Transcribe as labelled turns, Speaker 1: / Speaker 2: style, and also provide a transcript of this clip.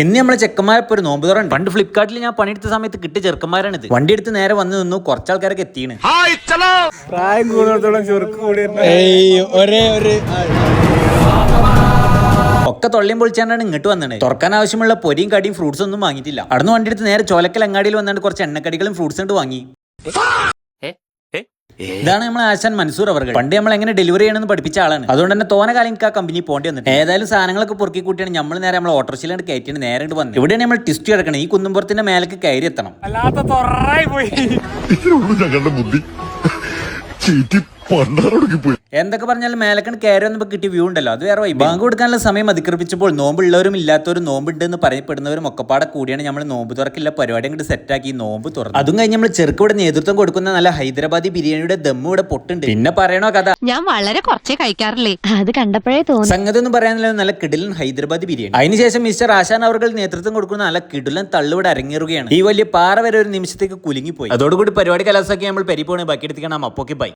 Speaker 1: ഇന്ന് നമ്മളെ ചെക്കന്മാരപ്പോൾ ഒരു നോമ്പ് തുറണ്ട്. പണ്ട് ഫ്ലിപ്കാർട്ടിൽ ഞാൻ പണിയെടുത്ത സമയത്ത് കിട്ടിയ ചെറുക്കന്മാരാണിത്. വണ്ടി എടുത്ത് നേരെ വന്ന് നിന്നു. കുറച്ചാൾക്കാരൊക്കെ എത്തിയാണ്.
Speaker 2: പ്രായം കൂടുതലോളം ചുരുക്ക് കൂടി
Speaker 1: ഒക്കെ തൊള്ളിയും പൊളിച്ചാണ്ടാണ് ഇങ്ങോട്ട് വന്നത്. തുറക്കാൻ ആവശ്യമുള്ള പൊരിയും കടിയും ഫ്രൂട്ട്സ് ഒന്നും വാങ്ങിയിട്ടില്ല. അവിടുന്ന് വണ്ടി എടുത്ത് നേരെ ചോലക്കൽ അങ്ങാടിയിൽ വന്നാണ്ട് കുറച്ച് എണ്ണക്കടികളും ഫ്രൂട്ട്സ് കൊണ്ട് വാങ്ങി. ഇതാണ് നമ്മളെ ആശാൻ മൻസൂർ അവർ. പണ്ട് നമ്മൾ എങ്ങനെ ഡെലിവറി ചെയ്യണമെന്ന് പഠിപ്പിച്ച ആളാണ്. അതുകൊണ്ട് തന്നെ തോന കാലം എനിക്ക് ആ കമ്പനി പോകേണ്ടി വന്നിട്ട് ഏതായാലും സാധനങ്ങളൊക്കെ പൊറുക്കി കൂട്ടിയാണ് നമ്മൾ നേരെ നമ്മളെ ഓട്ടോറിക്ഷയിലാണ് കയറ്റിയാണ് നേരെ വന്നത്. ഇവിടെയാണ് നമ്മൾ ടിസ്റ്റ് കിടക്കണം. ഈ കുന്നുംപുറത്തിന്റെ മേലേക്ക് കയറി എത്തണം.
Speaker 3: ഞങ്ങളുടെ ബുദ്ധി
Speaker 1: എന്തൊക്കെ പറഞ്ഞാലും മേലക്കണ്ട് കയറി വന്നപ്പോ കിട്ടിയ വ്യൂ ഉണ്ടല്ലോ, അത് വേറെ വൈബ്. ബാങ്ക് കൊടുക്കാനുള്ള സമയം അതിക്രമിച്ചപ്പോൾ നോമ്പുള്ളവരും ഇല്ലാത്തവരും നോമ്പുണ്ട് എന്ന് പറയപ്പെടുന്നവരും ഒക്കെപ്പാടെ കൂടിയാണ് നമ്മൾ നോമ്പ് തുറക്കില്ല പരിപാടി അങ്ങോട്ട് സെറ്റാക്കി നോമ്പ് തുറന്നു. അതും കഴിഞ്ഞ് നമ്മൾ ചെറുക്കൂടെ നേതൃത്വം കൊടുക്കുന്ന നല്ല ഹൈദരാബാദി ബിരിയാണിയുടെ ദമ്മ് ഇവിടെ പൊട്ടുണ്ട്. പിന്നെ പറയണോ കഥ,
Speaker 4: ഞാൻ വളരെ കുറച്ചേ കഴിക്കാറില്ലേ, അത് കണ്ടപ്പോഴേ തോന്നി.
Speaker 1: സംഗതി ഒന്നും പറയാനില്ല, നല്ല കിടിലൻ ഹൈദരാബാദി ബിരിയാണി. അതിനുശേഷം മിസ്റ്റർ ആശാൻ അവർ നേതൃത്വം കൊടുക്കുന്ന നല്ല കിടിലൻ തള്ളിവിടെ അരങ്ങേറുകയാണ്. ഈ വലിയ പാറ വരെ ഒരു നിമിഷത്തേക്ക് കുലുങ്ങിപ്പോയി. അതോടുകൂടി പരിപാടി കലാസാക്കി നമ്മൾ പെരി പോണേ ബാക്കി എടുത്തിക്കണം. അപ്പോക്കെ ബൈ.